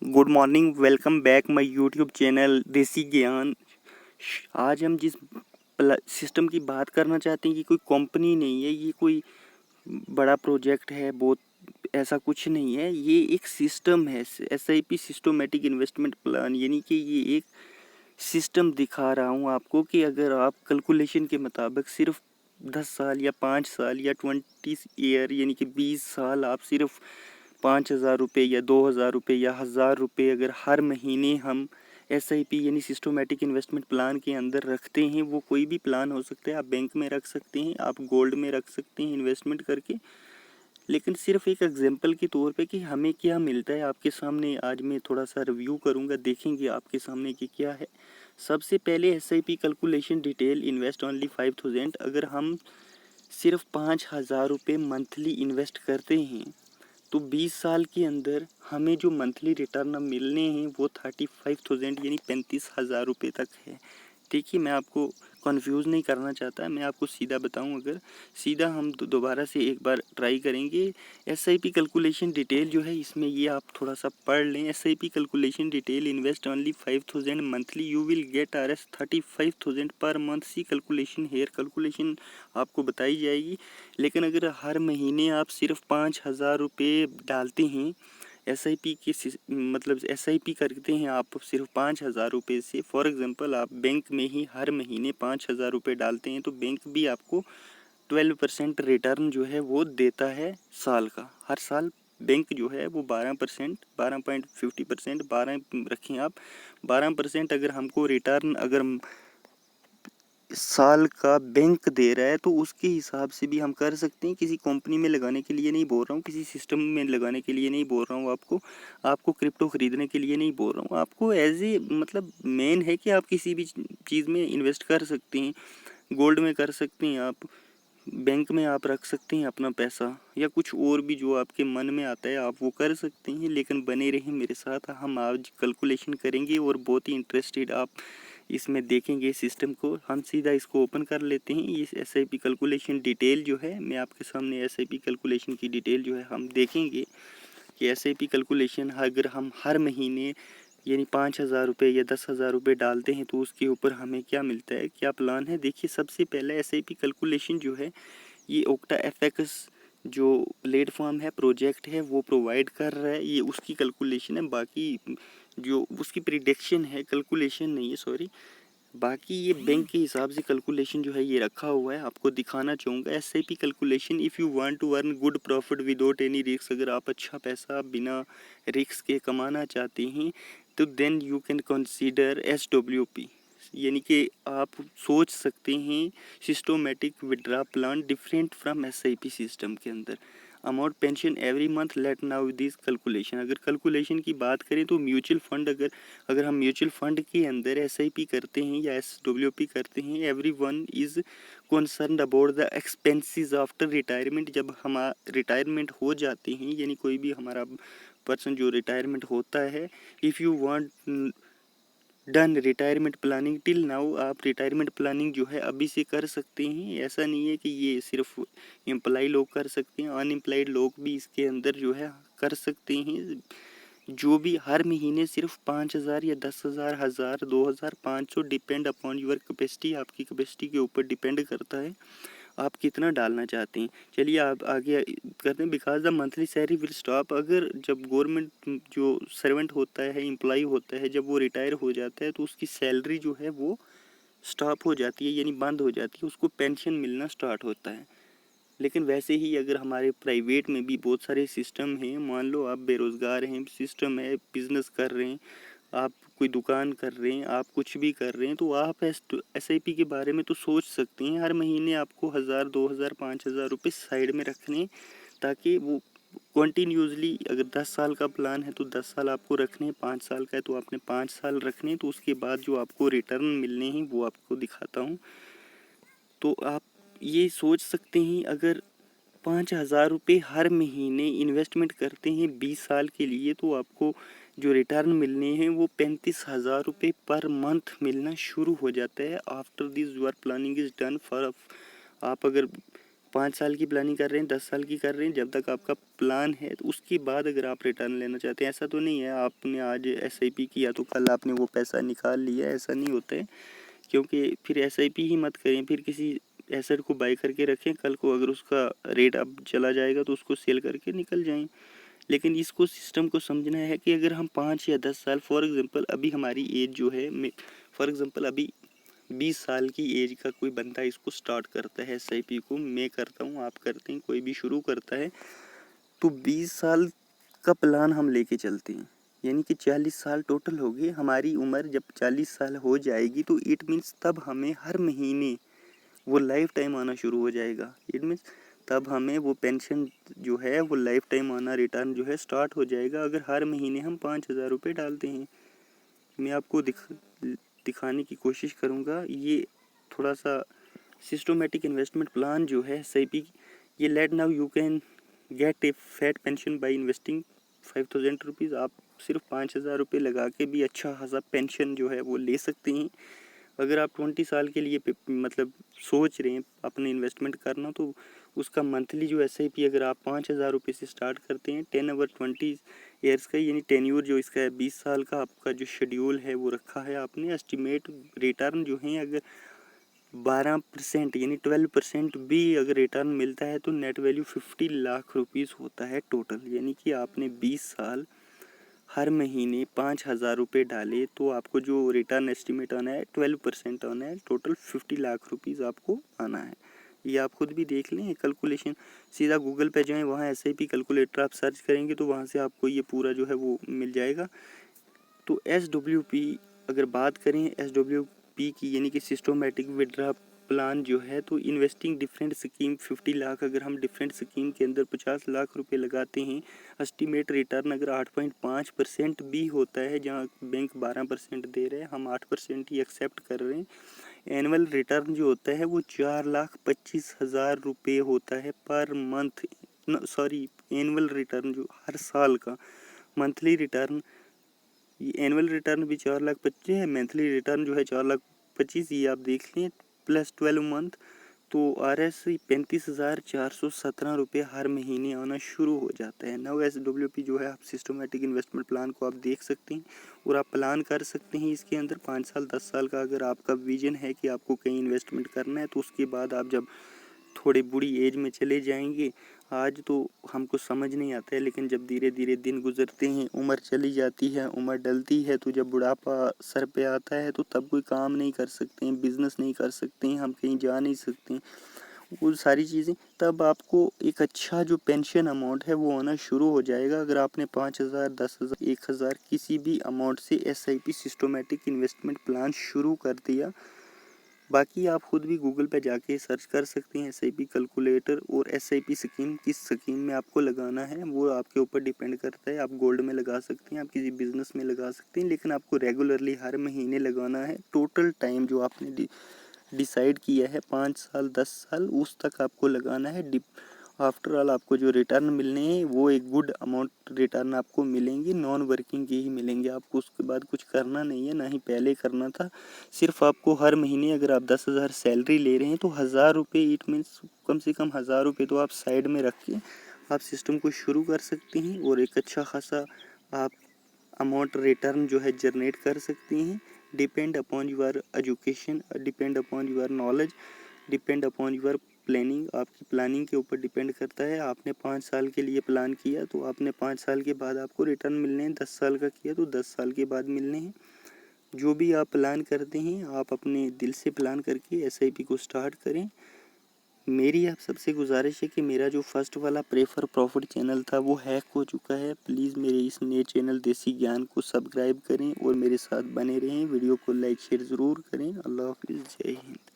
Good morning, welcome back my YouTube channel देसी ज्ञान। आज हम जिस सिस्टम की बात करना चाहते हैं कि कोई कंपनी नहीं है, ये कोई बड़ा प्रोजेक्ट है, बहुत ऐसा कुछ नहीं है। ये एक सिस्टम है, SIP सिस्टमेटिक इन्वेस्टमेंट प्लान। यानी कि ये एक सिस्टम दिखा रहा हूँ आपको कि अगर आप कैलकुलेशन के मुताबिक सिर्फ 10 साल या 5 साल या 20 ईयर यानी कि 20 साल आप सिर्फ 5,000 रुपये या 2,000 रुपये या 1,000 रुपये अगर हर महीने हम SIP यानी सिस्टमेटिक इन्वेस्टमेंट प्लान के अंदर रखते हैं, वो कोई भी प्लान हो सकता है। आप बैंक में रख सकते हैं, आप गोल्ड में रख सकते हैं इन्वेस्टमेंट करके। लेकिन सिर्फ एक एग्जांपल के तौर पे कि हमें क्या मिलता है, आपके सामने आज मैं थोड़ा सा रिव्यू करूंगा, देखेंगे आपके सामने कि क्या है। सबसे पहले SIP calculation detail invest only 5,000। अगर हम सिर्फ 5,000 रुपये मंथली इन्वेस्ट करते हैं तो 20 साल के अंदर हमें जो मंथली रिटर्न मिलने हैं वो 35,000 यानी 35,000 रुपये तक है। देखिए, मैं आपको कंफ्यूज नहीं करना चाहता, मैं आपको सीधा बताऊं। अगर सीधा हम दोबारा से एक बार ट्राई करेंगे। SIP कैलकुलेशन डिटेल जो है, इसमें ये आप थोड़ा सा पढ़ लें। SIP calculation detail invest only 5,000 monthly you will get RS 35,000 per month. See calculation here, calculation आपको बताई जाएगी। लेकिन अगर हर महीने आप सिर्फ 5,000 रुपये डालते हैं SIP के मतलब SIP करते हैं आप सिर्फ 5,000 रुपये से। फॉर एग्जांपल आप बैंक में ही हर महीने 5,000 रुपये डालते हैं तो बैंक भी आपको 12% रिटर्न जो है वो देता है साल का। हर साल बैंक जो है वो 12%, 12.50%, 12 रखें आप, 12% अगर हमको रिटर्न अगर साल का बैंक दे रहा है तो उसके हिसाब से भी हम कर सकते हैं। किसी कंपनी में लगाने के लिए नहीं बोल रहा हूँ, किसी सिस्टम में लगाने के लिए नहीं बोल रहा हूँ, आपको क्रिप्टो खरीदने के लिए नहीं बोल रहा हूँ। आपको एज ए मतलब मेन है कि आप किसी भी चीज़ में इन्वेस्ट कर सकते हैं। गोल्ड में कर सकते हैं आप, बैंक में आप रख सकते हैं अपना पैसा, या कुछ और भी जो आपके मन में आता है आप वो कर सकते हैं। लेकिन बने रहें मेरे साथ, हम आज कैलकुलेशन करेंगे और बहुत ही इंटरेस्टेड आप इसमें देखेंगे सिस्टम को। हम सीधा इसको ओपन कर लेते हैं। ये SIP कैलकुलेशन डिटेल जो है, मैं आपके सामने SIP कैलकुलेशन की डिटेल जो है हम देखेंगे कि SIP कैलकुलेशन अगर हम हर महीने यानी 5,000 रुपये या 10,000 रुपये डालते हैं तो उसके ऊपर हमें क्या मिलता है, क्या प्लान है। देखिए, सबसे पहले SIP कैलकुलेशन जो है ये OctaFX जो प्लेटफॉर्म है, प्रोजेक्ट है, वो प्रोवाइड कर रहा है। ये उसकी कैलकुलेशन है, बाकी जो उसकी प्रिडिक्शन है, कैलकुलेशन नहीं है सॉरी, बाकी ये बैंक के हिसाब से कैलकुलेशन जो है ये रखा हुआ है। आपको दिखाना चाहूँगा SIP calculation. If you want to earn good profit without any risk, अगर आप अच्छा पैसा बिना रिस्क के कमाना चाहते हैं तो then you can consider SWP। यानी कि आप सोच सकते हैं systematic withdraw plan different from SIP system के अंदर। Amount pension every month let now this calculation. अगर कैलकुलेशन की बात करें तो म्यूचुअल फंड, अगर हम म्यूचुअल फंड के अंदर SIP करते हैं या SWP करते हैं, every one is concern about the expenses after retirement. जब हम रिटायरमेंट हो जाते हैं, यानी कोई भी हमारा पर्सन जो रिटायरमेंट होता है, if you want done retirement planning till now, आप रिटायरमेंट प्लानिंग जो है अभी से कर सकते हैं। ऐसा नहीं है कि ये सिर्फ एम्प्लॉय लोग कर सकते हैं, अनएम्प्लॉयड लोग भी इसके अंदर जो है कर सकते हैं। जो भी हर महीने सिर्फ 5,000 या 10,000, 1,000, 2,000, 500, डिपेंड अपॉन योर कैपेसिटी, आपकी कैपेसिटी के ऊपर डिपेंड करता है आप कितना डालना चाहते हैं। चलिए आप आगे करते हैं। Because the monthly salary will stop. अगर जब गवर्नमेंट जो सर्वेंट होता है, एम्प्लॉय होता है, जब वो रिटायर हो जाता है तो उसकी सैलरी जो है वो स्टॉप हो जाती है, यानी बंद हो जाती है, उसको पेंशन मिलना स्टार्ट होता है। लेकिन वैसे ही अगर हमारे प्राइवेट में भी बहुत सारे सिस्टम हैं, मान लो आप बेरोज़गार हैं, सिस्टम है, बिजनेस कर रहे हैं, आप कोई दुकान कर रहे हैं, आप कुछ भी कर रहे हैं, तो आप SIP के बारे में तो सोच सकते हैं। हर महीने आपको 1,000, 2,000, 5,000 रुपये साइड में रखने, ताकि वो कंटिन्यूसली, अगर 10 साल का प्लान है तो 10 साल आपको रखने, 5 साल का है तो आपने 5 साल रखने, तो उसके बाद जो आपको रिटर्न मिलने हैं वो आपको दिखाता हूँ। तो आप ये सोच सकते हैं, अगर 5,000 रुपये हर महीने इन्वेस्टमेंट करते हैं 20 साल के लिए, तो आपको जो रिटर्न मिलने हैं वो 35,000 रुपये पर मंथ मिलना शुरू हो जाता है। After this your planning is done for, आप अगर 5 साल की प्लानिंग कर रहे हैं, 10 साल की कर रहे हैं, जब तक आपका प्लान है तो उसके बाद अगर आप रिटर्न लेना चाहते हैं, ऐसा तो नहीं है आपने आज SIP किया तो कल आपने वो पैसा निकाल लिया, ऐसा नहीं होता है। क्योंकि फिर SIP ही मत करें, फिर किसी एसेट को बाई करके रखें, कल को अगर उसका रेट अब चला जाएगा तो उसको सेल करके निकल जाएं। लेकिन इसको सिस्टम को समझना है कि अगर हम 5 या 10 साल, फॉर एग्जांपल अभी हमारी एज जो है, फॉर एग्जांपल अभी 20 साल की एज का कोई बंदा इसको स्टार्ट करता है SIP को, मैं करता हूँ, आप करते हैं, कोई भी शुरू करता है, तो 20 साल का प्लान हम लेके चलते हैं, यानी कि 40 साल टोटल हो गए। हमारी उम्र जब 40 साल हो जाएगी तो इट मीन्स तब हमें हर महीने वो लाइफ टाइम आना शुरू हो जाएगा। इट मीन्स तब हमें वो पेंशन जो है वो लाइफ टाइम आना, रिटर्न जो है स्टार्ट हो जाएगा, अगर हर महीने हम 5,000 रुपये डालते हैं। मैं आपको दिखाने की कोशिश करूँगा। ये थोड़ा सा सिस्टमेटिक इन्वेस्टमेंट प्लान जो है SIP, ये let now you can get a fat pension by investing 5,000 rupees. आप सिर्फ 5,000 रुपये लगा के भी अच्छा खासा पेंशन जो है वो ले सकते हैं। अगर आप 20 साल के लिए मतलब सोच रहे हैं अपने इन्वेस्टमेंट करना, तो उसका मंथली जो SIP अगर आप 5,000 रुपये से स्टार्ट करते हैं 10 ओवर 20 ईयर्स का, यानी टेन्योर जो इसका है 20 साल का, आपका जो शेड्यूल है वो रखा है आपने। एस्टिमेट रिटर्न जो है अगर 12% यानी 12% भी अगर रिटर्न मिलता है तो नेट वैल्यू 50 लाख रुपीज़ होता है टोटल। यानी कि आपने 20 साल हर महीने 5,000 रुपये डाले तो आपको जो रिटर्न एस्टिमेट आना है 12% आना है, टोटल 50 लाख रुपीज़ आपको आना है। ये आप खुद भी देख लें कैलकुलेशन। सीधा गूगल पे जाएं, वहाँ SIP कैलकुलेटर आप सर्च करेंगे तो वहाँ से आपको ये पूरा जो है वो मिल जाएगा। तो SWP अगर बात करें SWP की, यानी कि सिस्टमेटिक विड्रा प्लान जो है, तो इन्वेस्टिंग डिफरेंट स्कीम 50 लाख, अगर हम डिफरेंट स्कीम के अंदर 50 लाख रुपए लगाते हैं, एस्टिमेट रिटर्न अगर 8.5% भी होता है, जहां बैंक 12% दे रहे हैं, हम 8% ही एक्सेप्ट कर रहे हैं। एनुअल रिटर्न जो होता है वो 4,25,000 रुपये होता है per month, sorry annual return जो हर साल का। मंथली रिटर्न, ये एनुअल रिटर्न भी 4,25,000 है, मंथली रिटर्न जो है 4,25,000, ये आप देख लें, प्लस 12 मंथ, तो RS 35,417 रुपये हर महीने आना शुरू हो जाता है। नव SWP जो है, आप सिस्टमेटिक इन्वेस्टमेंट प्लान को आप देख सकते हैं और आप प्लान कर सकते हैं इसके अंदर 5 साल 10 साल का। अगर आपका विजन है कि आपको कहीं इन्वेस्टमेंट करना है, तो उसके बाद आप जब थोड़ी बुरी एज में चले जाएंगे, आज तो हमको समझ नहीं आता है, लेकिन जब धीरे धीरे दिन गुजरते हैं, उम्र चली जाती है, उम्र डलती है, तो जब बुढ़ापा सर पे आता है तो तब कोई काम नहीं कर सकते हैं, बिजनेस नहीं कर सकते हैं, हम कहीं जा नहीं सकते हैं, वो सारी चीज़ें, तब आपको एक अच्छा जो पेंशन अमाउंट है वो आना शुरू हो जाएगा। अगर आपने 5,000 10,000 1,000 किसी भी अमाउंट से SIP सिस्टमेटिक इन्वेस्टमेंट प्लान शुरू कर दिया, बाकी आप खुद भी गूगल पे जाके सर्च कर सकते हैं SIP कैलकुलेटर, और SIP स्कीम किस स्कीम में आपको लगाना है वो आपके ऊपर डिपेंड करता है। आप गोल्ड में लगा सकते हैं, आप किसी बिजनेस में लगा सकते हैं, लेकिन आपको रेगुलरली हर महीने लगाना है। टोटल टाइम जो आपने डिसाइड किया है 5 साल 10 साल, उस तक आपको लगाना है। आफ्टर ऑल आपको जो रिटर्न मिलने हैं वो एक गुड अमाउंट रिटर्न आपको मिलेंगे, नॉन वर्किंग के ही मिलेंगे। आपको उसके बाद कुछ करना नहीं है, ना ही पहले करना था। सिर्फ आपको हर महीने अगर आप 10,000 सैलरी ले रहे हैं तो 1,000 रुपये, इट मीन्स कम से कम 1,000 रुपये तो आप साइड में रख के आप सिस्टम को शुरू कर सकते हैं और एक अच्छा खासा आप अमाउंट रिटर्न जो है जनरेट कर सकते हैं। Depend upon your education, depend upon your knowledge, depend upon your planning, आपकी प्लानिंग के ऊपर डिपेंड करता है। आपने 5 साल के लिए प्लान किया तो आपने 5 साल के बाद आपको रिटर्न मिलने हैं, 10 साल का किया तो 10 साल के बाद मिलने हैं। जो भी आप प्लान करते हैं आप अपने दिल से प्लान करके SIP को स्टार्ट करें। मेरी आप सबसे गुजारिश है कि मेरा जो फर्स्ट वाला प्रेफर प्रॉफिट चैनल था वो हैक हो चुका है। प्लीज़ मेरे इस नए चैनल देसी ज्ञान को सब्सक्राइब करें और मेरे साथ बने रहें। वीडियो को लाइक शेयर ज़रूर करें। अल्लाह हाफिज़, जय हिंद।